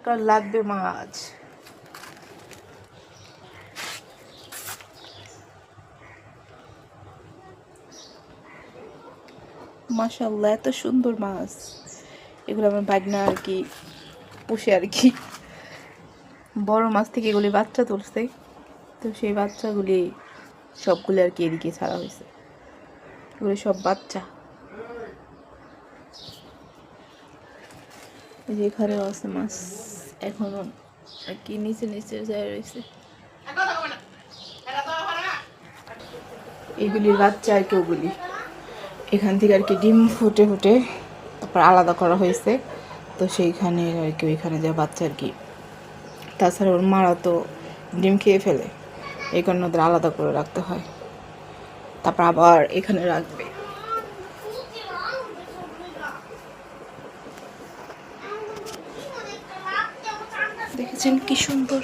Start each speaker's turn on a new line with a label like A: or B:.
A: কার লাগবে মাছ। মাশাআল্লাহ, এত সুন্দর মাছ। এগুলো আমার ভাগনা আর কি পুষে আর কি। বড় মাছ থেকে এগুলি বাচ্চা তুলছে, তো সেই বাচ্চাগুলি সবগুলি আর কি এদিকে ছাড়া হয়েছে। এগুলি সব বাচ্চা। এখানেও আছে মাছ, এখনো আর কি নিচে নিচে যায় রয়েছে। এগুলির বাচ্চা আর কি ওগুলি এখান থেকে আর কি ডিম ফুটে ফুটে তারপর আলাদা করা হয়েছে, তো সেইখানে আর কি ওইখানে যা বাচ্চা আর কি। তাছাড়া ওর মারা তো ডিম খেয়ে ফেলে, এই কারণে ওদের আলাদা করে রাখতে হয়, তারপর আবার এখানে রাখবে। দেখেছেন কি সুন্দর।